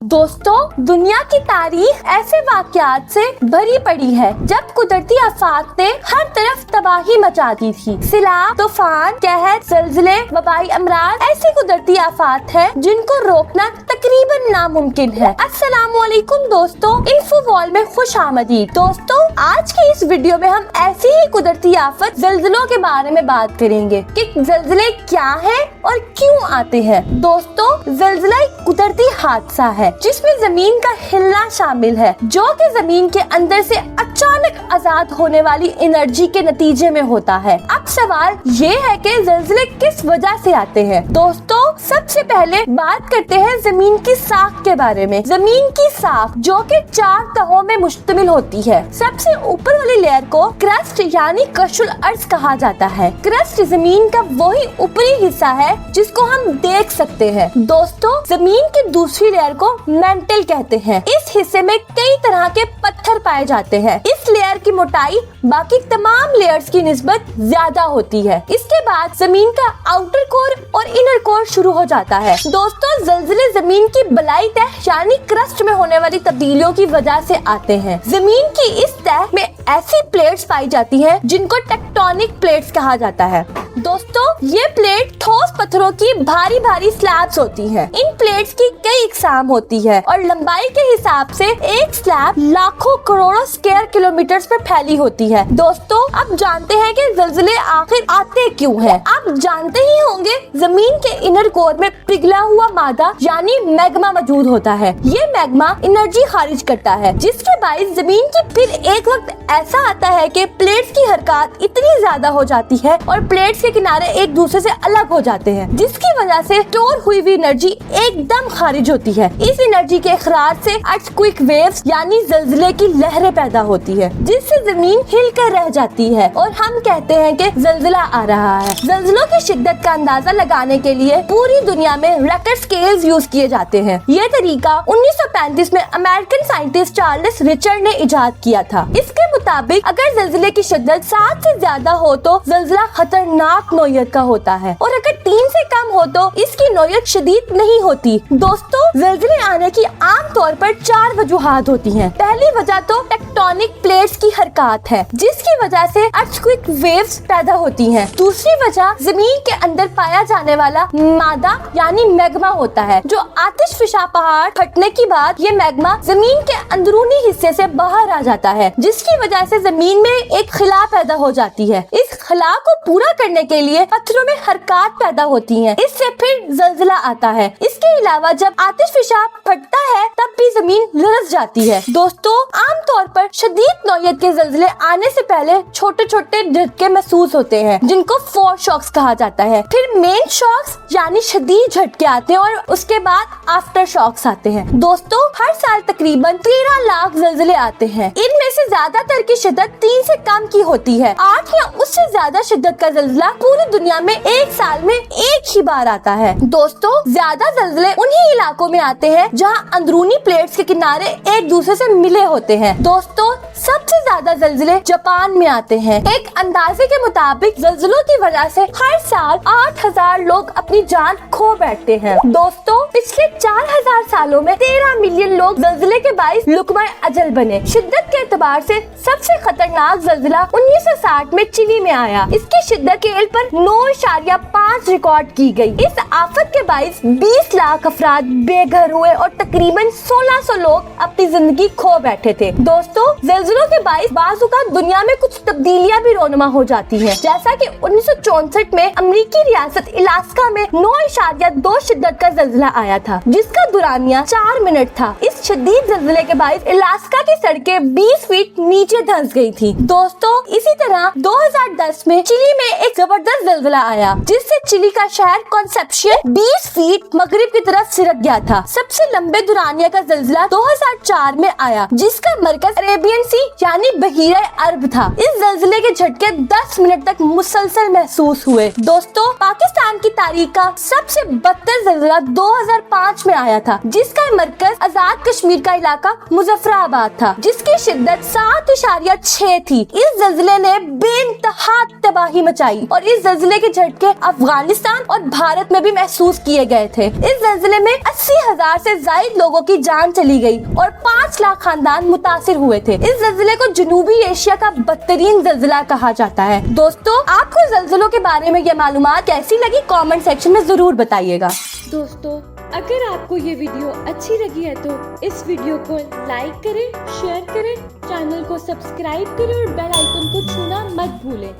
दोस्तों, दुनिया की तारीख ऐसे वाकयात से भरी पड़ी है जब कुदरती आफात ने हर तरफ तबाही मचा दी थी। सिलाब, तूफान, कहर, ज़लज़ले, वबाई अमराज ऐसी कुदरती आफात है जिनको रोकना तकरीबन नामुमकिन है। अस्सलामुअलैकुम दोस्तों, इन्फो वॉल में खुश आमदीद। दोस्तों, आज की इस वीडियो में हम ऐसी ही कुदरती आफत ज़लज़लों के बारे में बात करेंगे कि ज़लज़ले क्या है और क्यों आते हैं। दोस्तों, ज़लज़ला एक कुदरती हादसा है जिसमें जमीन का हिलना शामिल है, जो कि जमीन के अंदर से अचानक आजाद होने वाली एनर्जी के नतीजे में होता है। अब सवाल ये है कि ज़लज़ले किस वजह से आते हैं। दोस्तों, सबसे पहले बात करते हैं जमीन की साख के बारे में। जमीन की साख जो कि 4 तहों में मुश्तमिल होती है। सबसे ऊपर वाली लेयर को क्रस्ट यानी कशुल अर्ज कहा जाता है। क्रस्ट जमीन का वही ऊपरी हिस्सा है जिसको हम देख सकते हैं। दोस्तों, जमीन की दूसरी लेयर को मेंटल कहते हैं। इस हिस्से में कई तरह के पत्थर पाए जाते हैं। इस लेयर की मोटाई बाकी तमाम लेयर्स की निस्बत ज्यादा होती है। इसके बाद जमीन का आउटर कोर और इनर कोर शुरू हो जाता है। दोस्तों, ज़लज़ले जमीन की बलाई तह यानी क्रस्ट में होने वाली तब्दीलियों की वजह से आते हैं। जमीन की इस तह में ऐसी प्लेट्स पाई जाती हैं जिनको टेक्टोनिक प्लेट्स कहा जाता है। दोस्तों, ये प्लेट ठोस पत्थरों की भारी भारी स्लैब्स होती हैं। इन प्लेट्स की कई इकसाम होती है और लंबाई के हिसाब से एक स्लैब लाखों करोड़ों स्क्वायर किलोमीटर पे फैली होती है। दोस्तों, अब जानते हैं कि ज़लज़ले आखिर आते क्यों हैं। आप जानते ही होंगे, जमीन के इनर कोर में पिघला हुआ मादा यानी मैग्मा मौजूद होता है। ये मैग्मा एनर्जी खारिज करता है जिसके बाइस जमीन की फिर एक वक्त ऐसा आता है कि प्लेट्स की हरकत इतनी ज्यादा हो जाती है और प्लेट्स के किनारे एक दूसरे से अलग हो जाते हैं, जिसकी वजह से स्टोर हुई हुई एनर्जी एकदम खारिज होती है। इस एनर्जी के इखराज से अर्थक्वेक वेव्स यानी ज़लज़ले की लहरें पैदा होती है, जिससे जमीन हिलकर रह जाती है और हम कहते हैं कि ज़लज़ला आ रहा है। ज़लज़लों की शिद्दत का अंदाजा लगाने के लिए पूरी दुनिया में रिक्टर स्केल्स यूज किए जाते हैं। ये तरीका 1935 में अमेरिकन साइंटिस्ट चार्ल्स रिचर्ड ने इजाद किया था। इसके मुताबिक अगर ज़लज़ले की शिद्दत 7 से ज्यादा हो तो ज़लज़ला खतरनाक नौयत का होता है और अगर 3 से कम हो तो इसकी नौयत शदीद नहीं होती। दोस्तों, ज़लज़ले आने की आम तौर पर 4 वजूहात होती हैं। पहली वजह तो टेक्टोनिक प्लेट्स की हरकत है जिसकी वजह से अर्थक्वेक वेव्स पैदा होती हैं। दूसरी वजह जमीन के अंदर पाया जाने वाला मादा यानी मैग्मा होता है, जो आतिशफिशा पहाड़ फटने के बाद ये मैग्मा जमीन के अंदरूनी हिस्से से बाहर आ जाता है, जिसकी वजह से जमीन में एक खिला पैदा हो जाती है। इस खिला को पूरा करने के लिए पत्थरों में हरकत पैदा होती है, इससे फिर ज़लज़ला आता है। इसके अलावा जब आतिशफिशा फटता है तब भी जमीन लरज़ जाती है। दोस्तों, आम तौर पर शदीद नौयत के ज़लज़ले आने से पहले छोटे छोटे झटके महसूस होते हैं जिनको फोर शॉक्स कहा जाता है। फिर मेन शॉक्स यानी शदीद झटके आते हैं और उसके बाद आफ्टर शॉक्स आते हैं। दोस्तों, हर साल तकरीबन 13 लाख ज़लज़ले आते हैं। इनमें से ज्यादातर की शिद्दत 3 से कम की होती है। 8 या उससे ज्यादा शिद्दत का ज़लज़ला पूरी दुनिया में एक साल में एक ही बार आता है। दोस्तों, ज्यादा ज़लज़ले उन्हीं इलाकों में आते हैं जहां अंदरूनी प्लेट्स के किनारे एक दूसरे से मिले होते हैं। दोस्तों, सबसे ज्यादा ज़लज़ले जापान में आते हैं। एक अंदाजे के मुताबिक ज़लज़लों की वजह से हर साल 8000 लोग अपनी जान खो बैठते हैं। दोस्तों, पिछले 4000 सालों में 13 मिलियन लोग ज़लज़ले के बाइस लुकमा अजल बने। शिद्दत के एतबार से सबसे खतरनाक ज़लज़ला 1960 में चिली में आया। इसकी शिद्दत स्केल पर 9.5 रिकॉर्ड की गई। इस आफत के बाइस 20 लाख अफराद बेघर हुए और तकरीबन 1600 लोग अपनी जिंदगी खो बैठे थे। दोस्तों, ज़लज़लों के बाइस बाज़-औक़ात दुनिया में कुछ तब्दीलियां भी रोनुमा हो जाती हैं, जैसा कि 1964 में अमेरिकी रियासत इलास्का में 9.2 शिद्दत का ज़लज़ला आया था, जिसका दुरानिया 4 मिनट था। इस शदीद ज़लज़ले के बाइस इलास्का की सड़कें 20 फीट नीचे धंस गई थी। दोस्तों, इसी तरह 2010 में चिली में एक जबरदस्त ज़लज़ला आया जिससे चिली का शहर कॉन्सेप्शियन 20 फीट मगरिब की तरफ सिरक गया था। सबसे लंबे दुरानिया का ज़लज़ला 2004 में आया जिसका मरकज अरेबियन सी यानी बहीरा अरब था। इस ज़लज़ले के झटके 10 मिनट तक मुसलसल महसूस हुए। दोस्तों, पाकिस्तान की तारीख का सबसे बदतर ज़लज़ला 2005 में आया था जिसका मरकज आजाद कश्मीर का इलाका मुजफ्फराबाद था, जिसकी शिद्दत 7.6 थी। इस ज़ल्ज़ले ने बेइंतहा तबाही मचाई और इस ज़ल्ज़ले के झटके अफगानिस्तान और भारत में भी महसूस किए गए थे। इस ज़ल्ज़ले में 80,000 से ज़ायद लोगों की जान चली गई और 5 लाख खानदान मुतासिर हुए थे। इस ज़ल्ज़ले को जनूबी एशिया का बदतरीन ज़ल्ज़ला कहा जाता है। दोस्तों, आपको ज़ल्ज़लों के बारे में ये मालूमात कैसी लगी, कमेंट सेक्शन में जरूर बताइएगा। दोस्तों, अगर आपको ये वीडियो अच्छी लगी है तो इस वीडियो को लाइक करें, शेयर करें, चैनल को सब्सक्राइब करें और बेल आइकन को छूना मत भूलें।